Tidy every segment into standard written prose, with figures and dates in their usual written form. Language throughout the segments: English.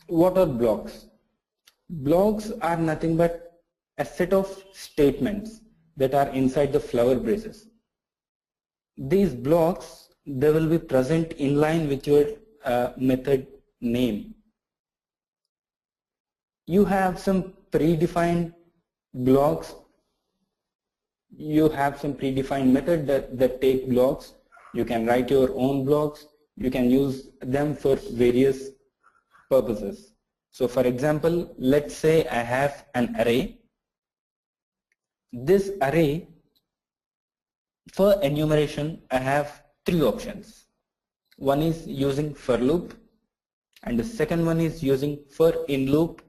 What are blocks? Blocks are nothing but a set of statements that are inside the flower braces. These blocks, they will be present in line with your method name. You have some predefined blocks. You have some predefined method that take blocks. You can write your own blocks. You can use them for various purposes. So for example, let's say I have an array. This array, for enumeration, I have three options. One is using for loop, and the second one is using for in loop,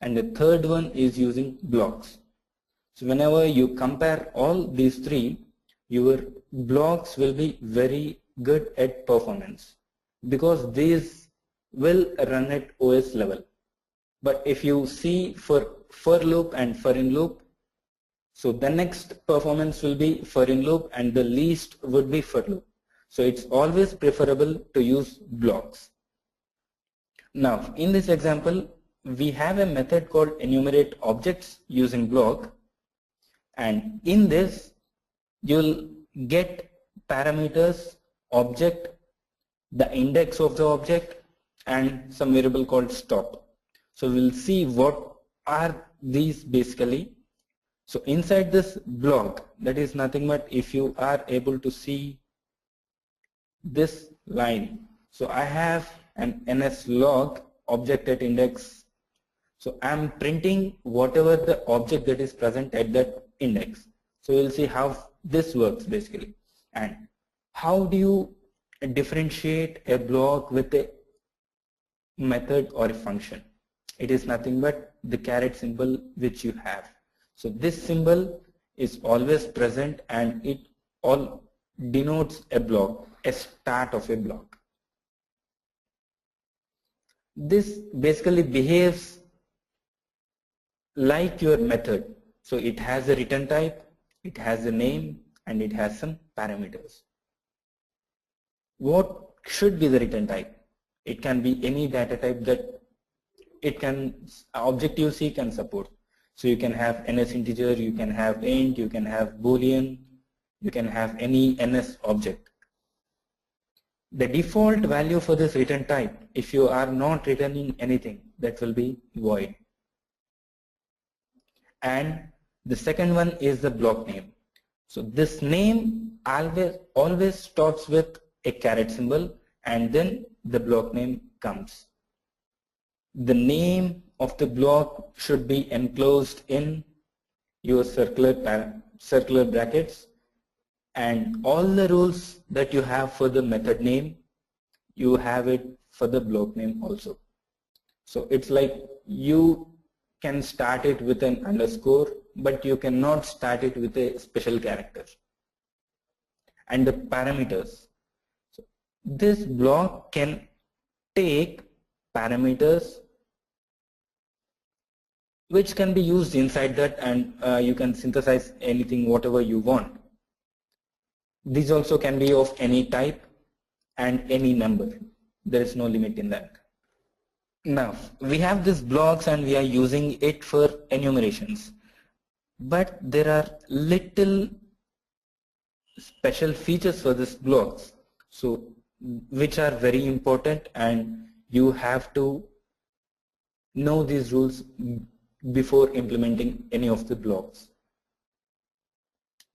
and the third one is using blocks. So whenever you compare all these three, your blocks will be very good at performance because these will run at OS level. But if you see for loop and for in loop, so the next performance will be for in loop and the least would be for loop. So it's always preferable to use blocks. Now in this example, we have a method called enumerate objects using block, and in this you'll get parameters, object, the index of the object, and some variable called stop. So we'll see what are these basically. So inside this block, that is nothing but if you are able to see this line. So I have an NSLog object at index. So I'm printing whatever the object that is present at that index. So we'll see how this works basically. And how do you differentiate a block with a method or a function? It is nothing but the caret symbol which you have. So this symbol is always present and it all denotes a block, a start of a block. This basically behaves like your method. So it has a return type, it has a name, and it has some parameters. What should be the return type? It can be any data type that Objective-C can support. So you can have NS integer, you can have int, you can have boolean, you can have any NS object. The default value for this return type, if you are not returning anything, that will be void. And the second one is the block name. So this name always starts with a caret symbol and then the block name comes. The name of the block should be enclosed in your circular brackets, and all the rules that you have for the method name, you have it for the block name also. So it's like you can start it with an underscore, but you cannot start it with a special character. And the parameters. So this block can take parameters which can be used inside that, and you can synthesize anything whatever you want. These also can be of any type and any number. There is no limit in that. Now we have these blocks and we are using it for enumerations, but there are little special features for these blocks, so which are very important, and you have to know these rules before implementing any of the blocks.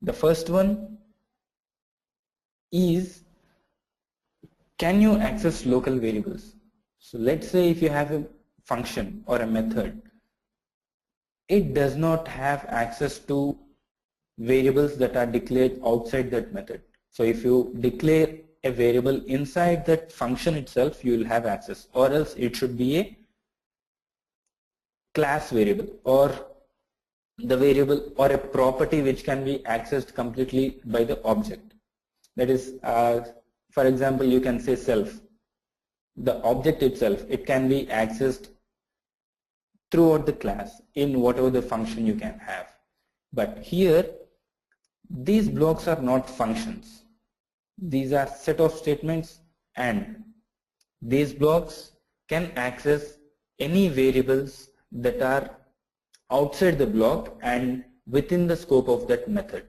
The first one is, can you access local variables? So let's say if you have a function or a method, it does not have access to variables that are declared outside that method. So if you declare a variable inside that function itself, you will have access, or else it should be a class variable or the variable or a property which can be accessed completely by the object. That is, for example, you can say self. The object itself, it can be accessed throughout the class in whatever the function you can have. But here, these blocks are not functions. These are set of statements, and these blocks can access any variables that are outside the block and within the scope of that method.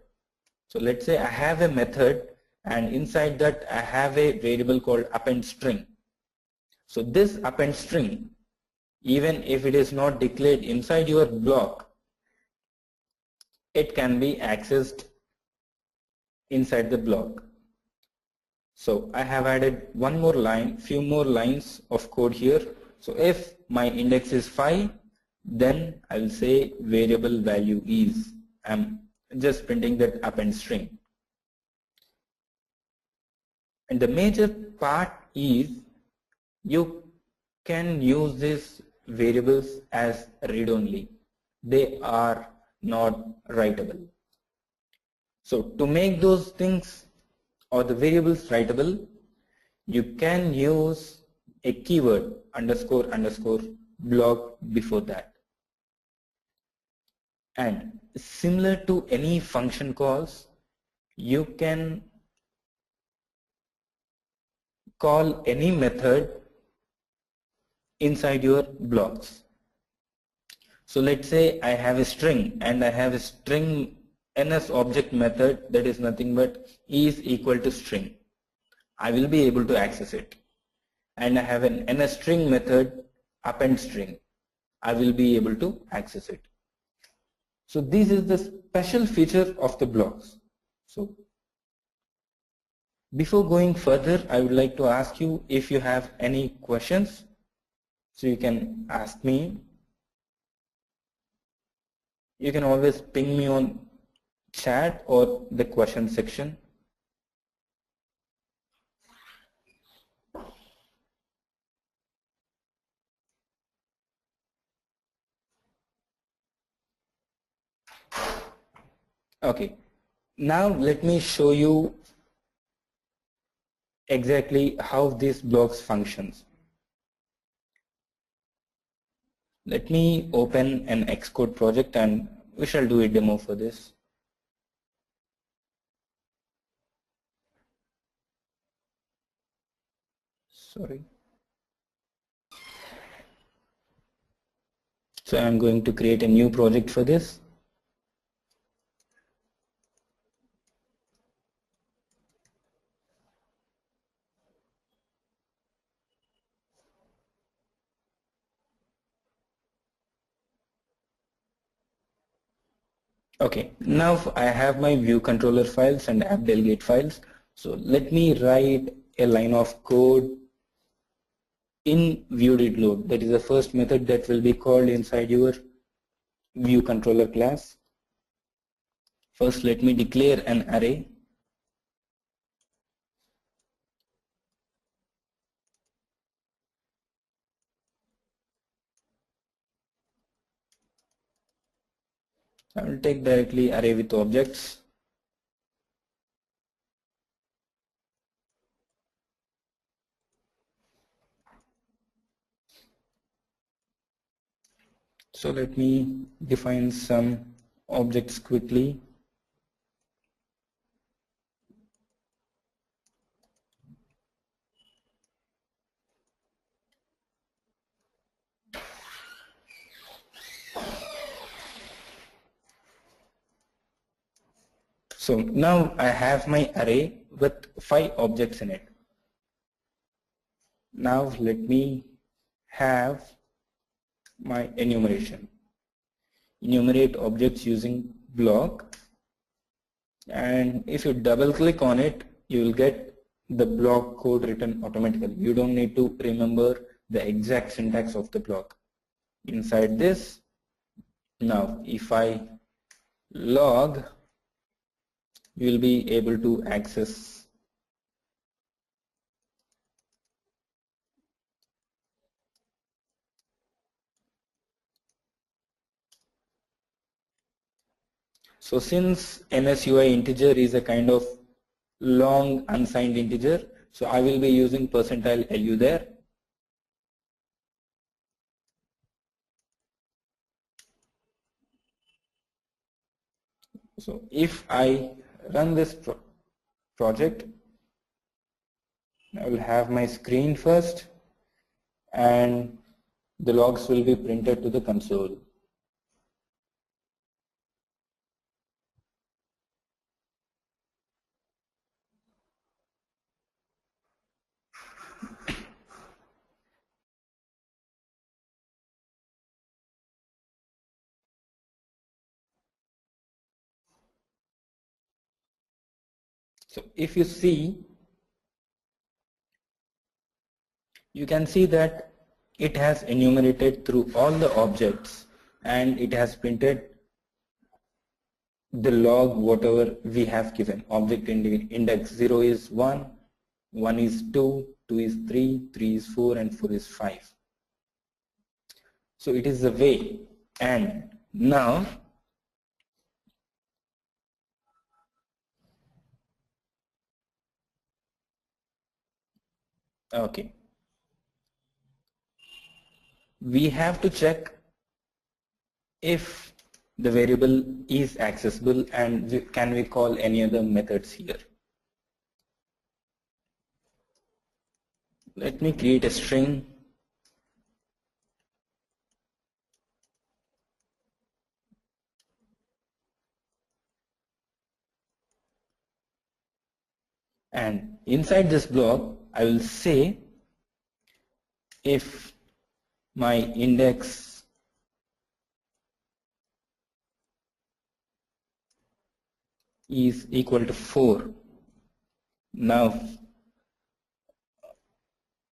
So let's say I have a method and inside that I have a variable called append string. So this append string, even if it is not declared inside your block, it can be accessed inside the block. So I have added one more line, few more lines of code here. So if my index is 5, then I will say variable value is, I'm just printing that append string. And the major part is you can use these variables as read-only. They are not writable. So to make those things or the variables writable, you can use a keyword __ block before that. And similar to any function calls, you can call any method inside your blocks. So let's say I have a string and I have a string NSObject method that is nothing but is equal to string. I will be able to access it. And I have an NSString method append string. I will be able to access it. So this is the special feature of the blocks. So before going further, I would like to ask you if you have any questions. So you can ask me. You can always ping me on chat or the question section. Okay, now let me show you exactly how these blocks functions. Let me open an Xcode project and we shall do a demo for this. Sorry. So I'm going to create a new project for this. Okay, now I have my view controller files and app delegate files. So let me write a line of code in view.didLoad. That is the first method that will be called inside your view controller class. First, let me declare an array. I will take directly array with objects. So let me define some objects quickly. So now I have my array with 5 objects in it. Now let me have my enumeration. Enumerate objects using block, and if you double click on it, you will get the block code written automatically. You don't need to remember the exact syntax of the block. Inside this, now if I log, you will be able to access So since NSUI integer is a kind of long unsigned integer, so I will be using %lu there. So if I run this project, I will have my screen first, and the logs will be printed to the console. So if you see, you can see that it has enumerated through all the objects and it has printed the log whatever we have given. Object index 0 is 1, 1 is 2, 2 is 3, 3 is 4 and 4 is 5. So it is the way. And now okay, we have to check if the variable is accessible and can we call any other methods here. Let me create a string and inside this block I will say if my index is equal to 4. Now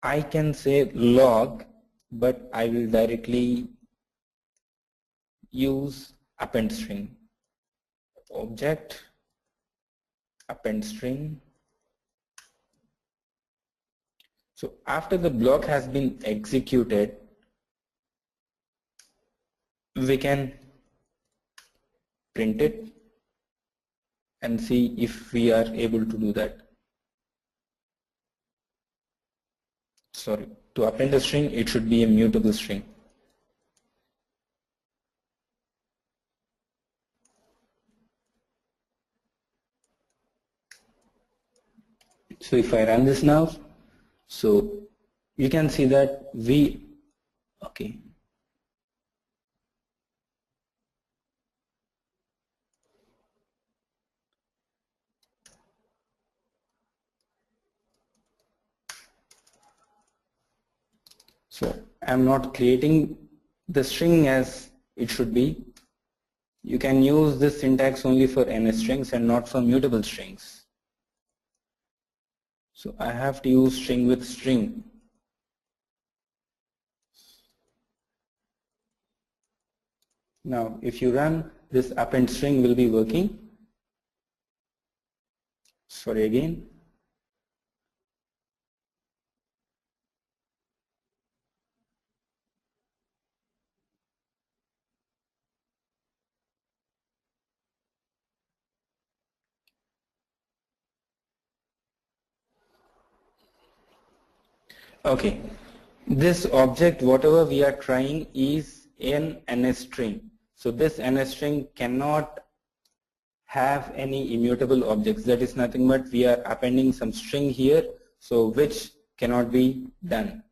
I can say log, but I will directly use append string. Object append string. So after the block has been executed, we can print it and see if we are able to do that. Sorry, to append a string, it should be a mutable string. So if I run this now, so you can see that okay. So I'm not creating the string as it should be. You can use this syntax only for NS strings and not for mutable strings. So I have to use string with string. Now if you run, this append string will be working. Sorry again. Okay, this object whatever we are trying is an NS string. So this NS string cannot have any immutable objects. That is nothing but we are appending some string here, so which cannot be done.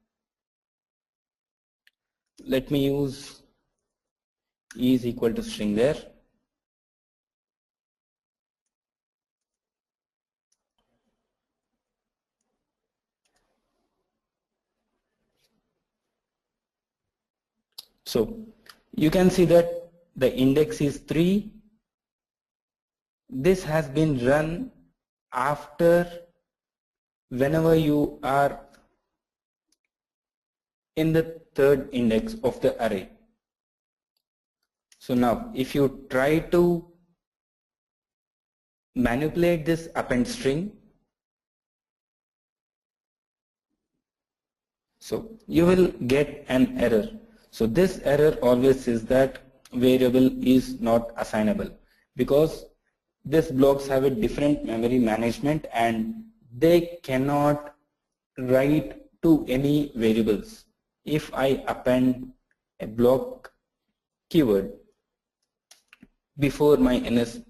Let me use is equal to string there. So you can see that the index is 3. This has been run after whenever you are in the third index of the array. So now if you try to manipulate this append string, so you will get an error. So this error always says that variable is not assignable because these blocks have a different memory management and they cannot write to any variables. If I append a block keyword before my NS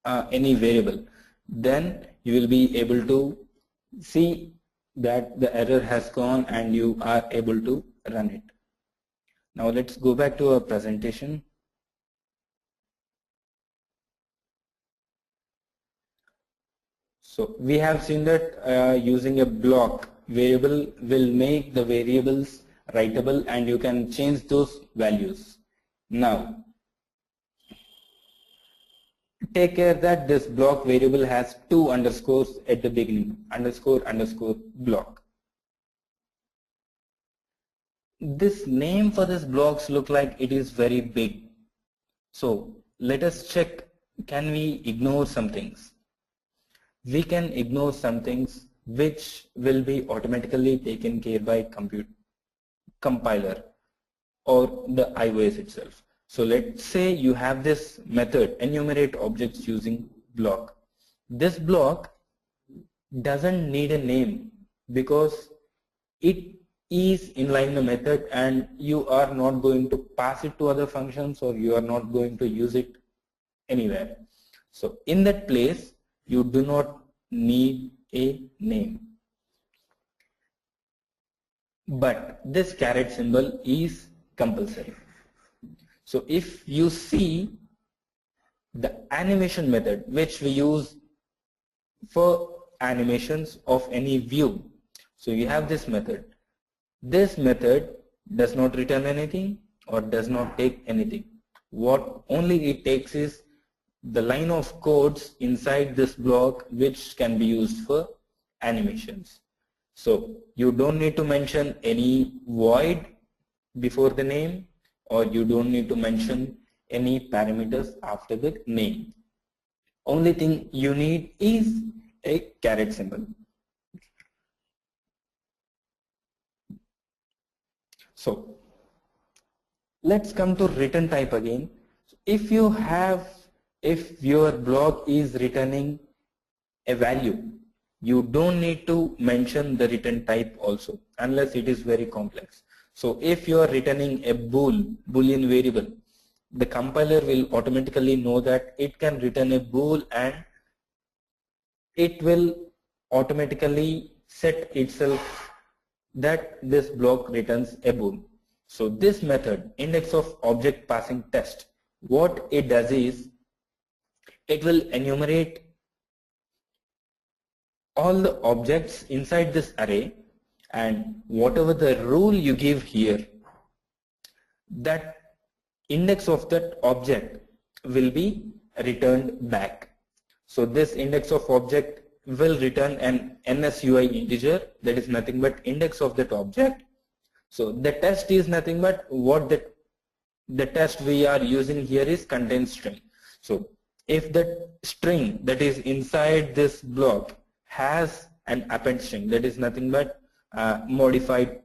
any variable, then you will be able to see that the error has gone and you are able to run it. Now let's go back to our presentation. So we have seen that using a block variable will make the variables writable and you can change those values. Now take care that this block variable has 2 underscores at the beginning, underscore underscore block. This name for this blocks look like it is very big. So let us check, can we ignore some things? We can ignore some things which will be automatically taken care by compiler or the iOS itself. So let's say you have this method enumerate objects using block. This block doesn't need a name because it is inline the method and you are not going to pass it to other functions or you are not going to use it anywhere. So in that place you do not need a name. But this caret symbol is compulsory. So if you see the animation method which we use for animations of any view. So you have this method. This method does not return anything or does not take anything. What only it takes is the line of codes inside this block which can be used for animations. So you don't need to mention any void before the name or you don't need to mention any parameters after the name. Only thing you need is a caret symbol. So let's come to return type again. If your block is returning a value, you don't need to mention the return type also unless it is very complex. So if you are returning a boolean variable, the compiler will automatically know that it can return a bool and it will automatically set itself that this block returns a bool. So this method index of object passing test, what it does is it will enumerate all the objects inside this array and whatever the rule you give here, that index of that object will be returned back. So this index of object will return an NSUI integer, that is nothing but index of that object. So the test is nothing but what the test we are using here is contain string. So if the string that is inside this block has an append string, that is nothing but modified.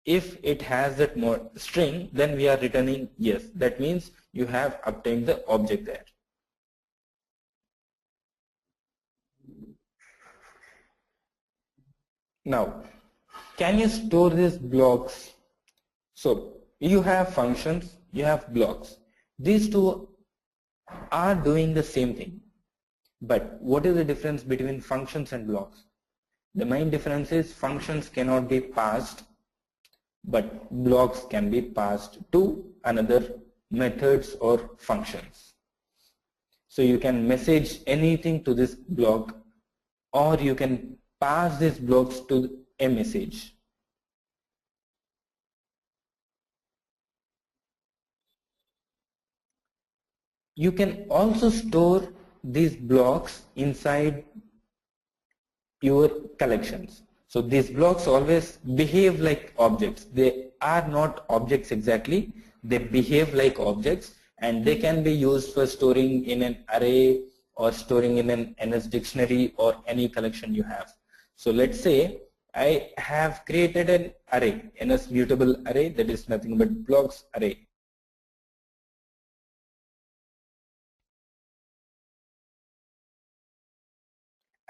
If it has that string, then we are returning yes. That means you have obtained the object there. Now, can you store these blocks? So you have functions, you have blocks. These two are doing the same thing. But what is the difference between functions and blocks? The main difference is functions cannot be passed, but blocks can be passed to another methods or functions. So you can message anything to this block or you can pass these blocks to a message. You can also store these blocks inside your collections. So these blocks always behave like objects. They are not objects exactly. They behave like objects and they can be used for storing in an array or storing in an NSDictionary or any collection you have. So let's say I have created an array, NS mutable array, that is nothing but blocks array.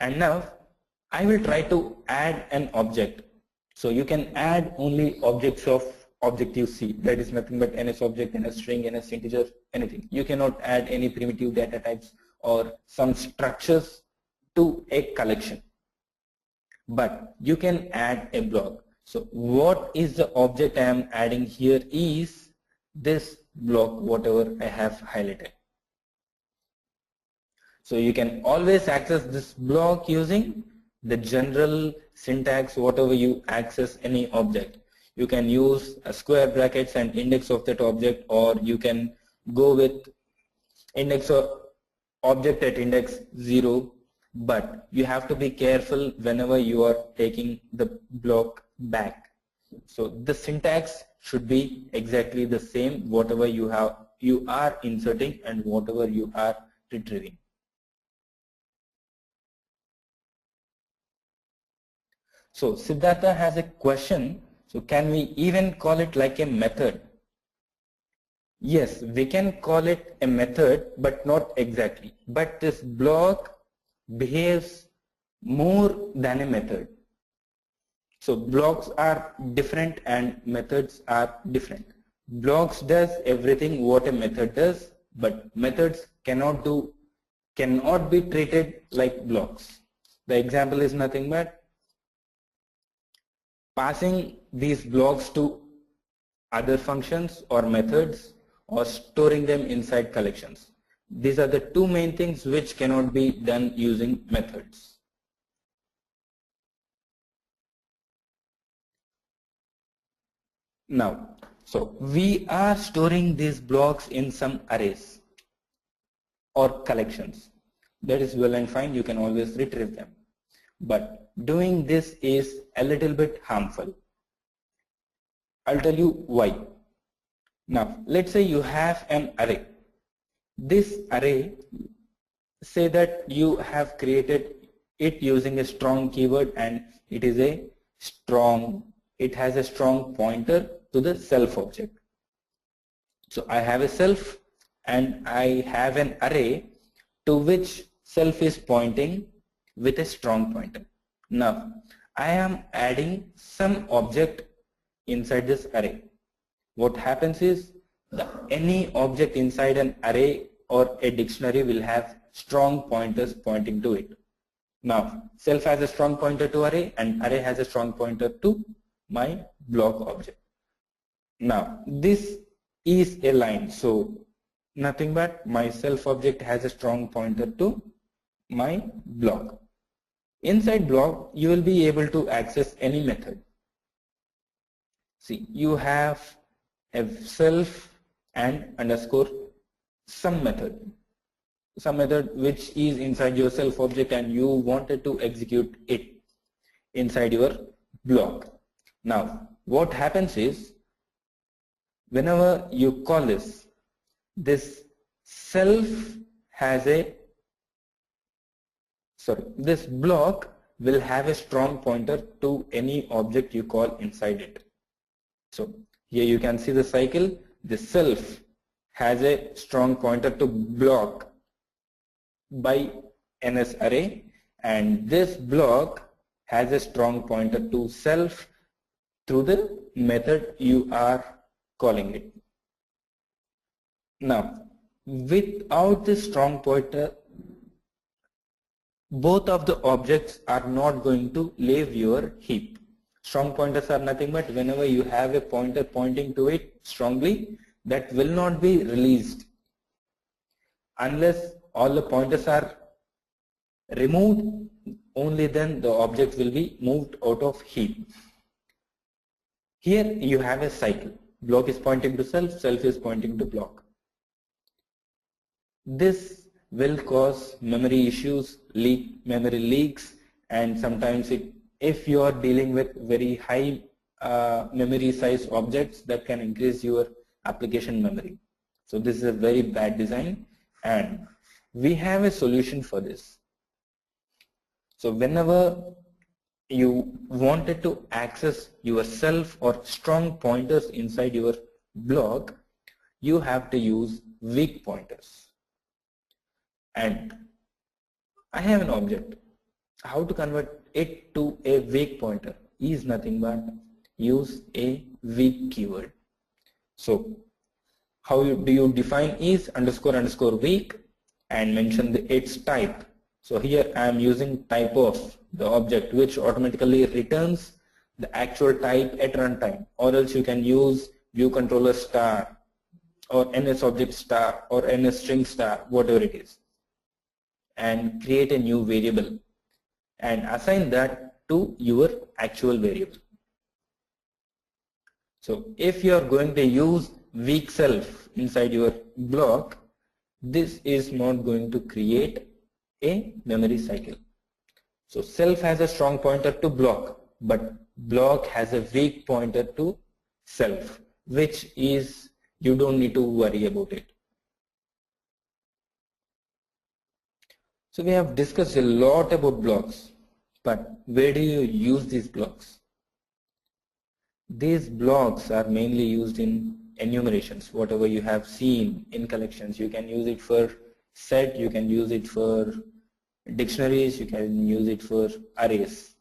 And now I will try to add an object. So you can add only objects of Objective-C, that is nothing but NS object, NS string, NS integer, anything. You cannot add any primitive data types or some structures to a collection. But you can add a block. So what is the object I am adding here is this block, whatever I have highlighted. So you can always access this block using the general syntax, whatever you access any object. You can use a square brackets and index of that object, or you can go with index of object at index 0, but you have to be careful whenever you are taking the block back. So the syntax should be exactly the same, whatever you are inserting and whatever you are retrieving. So Siddhartha has a question. So can we even call it like a method? Yes, we can call it a method, but not exactly. But this block behaves more than a method. So blocks are different and methods are different. Blocks does everything what a method does, but methods cannot be treated like blocks. The example is nothing but passing these blocks to other functions or methods, or storing them inside collections. These are the two main things which cannot be done using methods. Now, so we are storing these blocks in some arrays or collections. That is well and fine, you can always retrieve them. But doing this is a little bit harmful. I'll tell you why. Now, let's say you have an array. This array, say that you have created it using a strong keyword, and it has a strong pointer to the self object. So I have a self and I have an array to which self is pointing with a strong pointer. Now, I am adding some object inside this array. What happens is any object inside an array or a dictionary will have strong pointers pointing to it. Now, self has a strong pointer to array and array has a strong pointer to my block object. Now, this is a line, so nothing but my self object has a strong pointer to my block. Inside block, you will be able to access any method. See, you have a self and underscore some method which is inside your self object, and you wanted to execute it inside your block. Now, what happens is whenever you call this self has this block will have a strong pointer to any object you call inside it. So here you can see the cycle. The self has a strong pointer to block by NSArray, and this block has a strong pointer to self through the method you are calling it. Now, without this strong pointer, both of the objects are not going to leave your heap. Strong pointers are nothing but whenever you have a pointer pointing to it strongly, that will not be released unless all the pointers are removed. Only then the object will be moved out of heap. Here you have a cycle. Block is pointing to self, self is pointing to block. This will cause memory issues, memory leaks, and sometimes if you are dealing with very high memory size objects, that can increase your application memory. So this is a very bad design, and we have a solution for this. So whenever you wanted to access yourself or strong pointers inside your block, you have to use weak pointers. And I have an object. How to convert it to a weak pointer is nothing but use a weak keyword. So how do you define is __ weak and mention its type. So here I am using type of the object, which automatically returns the actual type at runtime, or else you can use view controller star or NSObject star or NSstring star, whatever it is, and create a new variable and assign that to your actual variable. So if you are going to use weak self inside your block, this is not going to create a memory cycle. So self has a strong pointer to block, but block has a weak pointer to self, which is you don't need to worry about it. So we have discussed a lot about blocks, but where do you use these blocks? These blocks are mainly used in enumerations. Whatever you have seen in collections, you can use it for set, you can use it for dictionaries, you can use it for arrays.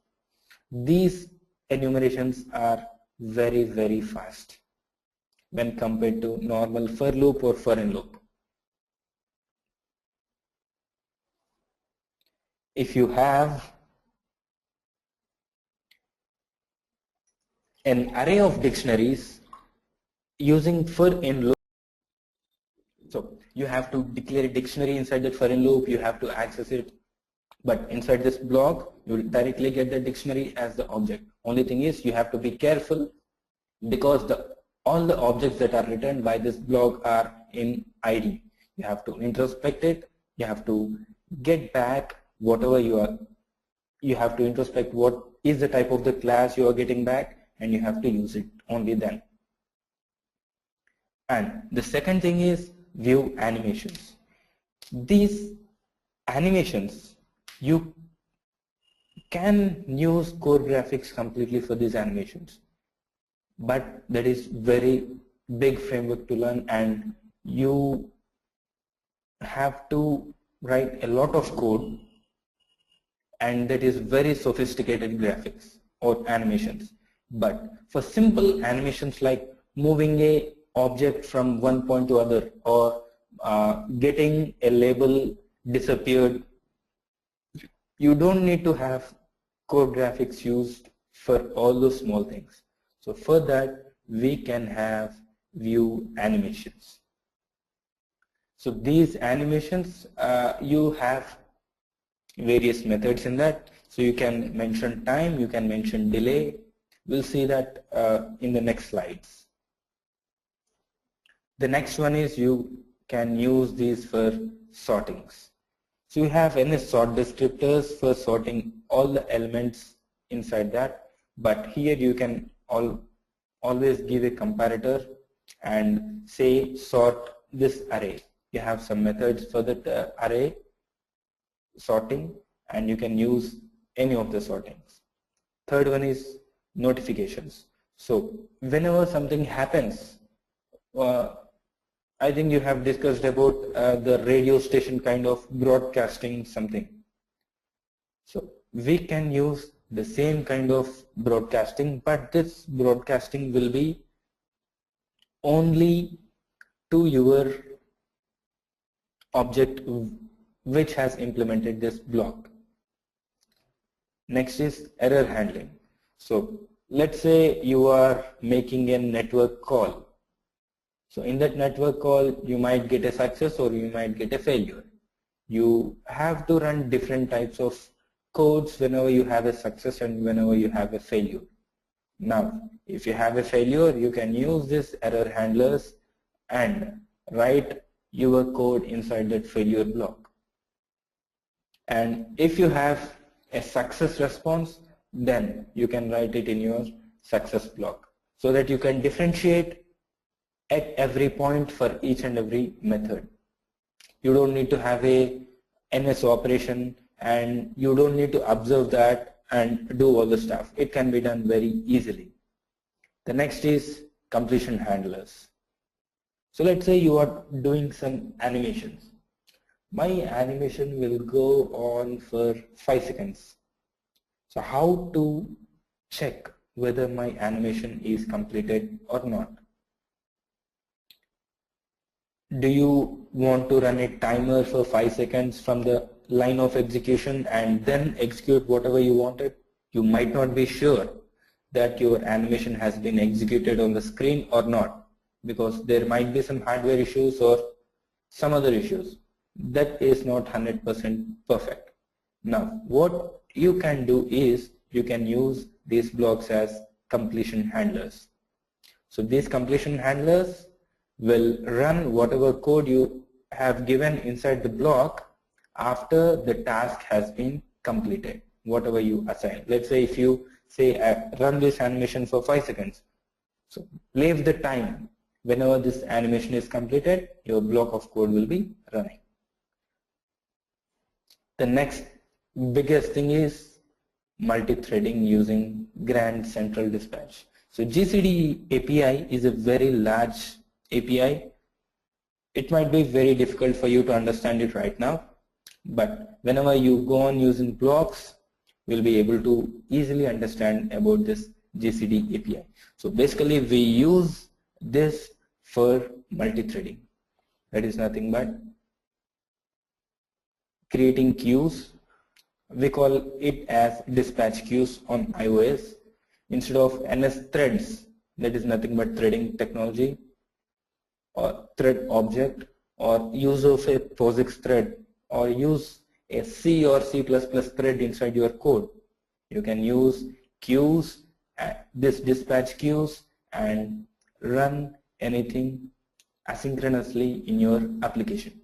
These enumerations are very, very fast when compared to normal for loop or for in loop. If you have an array of dictionaries using for in loop, so you have to declare a dictionary inside that for in loop, you have to access it, but inside this block you will directly get the dictionary as the object. Only thing is you have to be careful because all the objects that are returned by this block are in ID. You have to introspect it, you have to get back whatever you have to introspect what is the type of the class you are getting back, and you have to use it only then. And the second thing is view animations. These animations, you can use core graphics completely for these animations, but that is very big framework to learn, and you have to write a lot of code, and that is very sophisticated graphics or animations. But for simple animations like moving a object from one point to other, or getting a label disappeared, you don't need to have core graphics used for all those small things. So for that we can have view animations. So these animations, you have various methods in that. So you can mention time, you can mention delay. We'll see that in the next slides. The next one is you can use these for sortings. So you have NSsort descriptors for sorting all the elements inside that, but here you can always give a comparator and say sort this array. You have some methods for that array sorting, and you can use any of the sortings. Third one is notifications. So whenever something happens, I think you have discussed about the radio station kind of broadcasting something. So we can use the same kind of broadcasting, but this broadcasting will be only to your object which has implemented this block. Next is error handling. So let's say you are making a network call. So in that network call you might get a success or you might get a failure. You have to run different types of codes whenever you have a success and whenever you have a failure. Now if you have a failure, you can use this error handlers and write your code inside that failure block. And if you have a success response, then you can write it in your success block, so that you can differentiate at every point for each and every method. You don't need to have a NS operation, and you don't need to observe that and do all the stuff. It can be done very easily. The next is completion handlers. So let's say you are doing some animations. My animation will go on for 5 seconds. So how to check whether my animation is completed or not? Do you want to run a timer for 5 seconds from the line of execution and then execute whatever you wanted? You might not be sure. that your animation has been executed on the screen or not, because there might be some hardware issues or some other issues. That is not 100% perfect. Now what you can do is you can use these blocks as completion handlers. So these completion handlers will run whatever code you have given inside the block after the task has been completed, whatever you assign. Let's say if you say run this animation for 5 seconds. So leave the time. Whenever this animation is completed, your block of code will be running. The next biggest thing is multi-threading using Grand Central Dispatch. So GCD API is a very large API. It might be very difficult for you to understand it right now, but whenever you go on using blocks, you'll be able to easily understand about this GCD API. So basically we use this for multi-threading. That is nothing but creating queues. We call it as dispatch queues on iOS. Instead of NS threads, that is nothing but threading technology, or thread object, or use of a POSIX thread, or use a C or C++ thread inside your code. You can use queues, this dispatch queues, and run anything asynchronously in your application.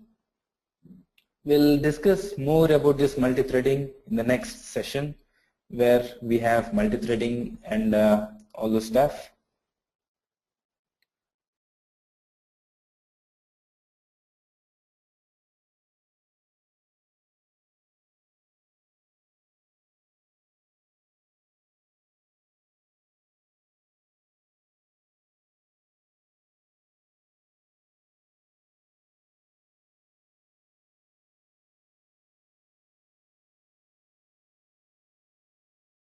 We'll discuss more about this multi-threading in the next session, where we have multi-threading and all the stuff.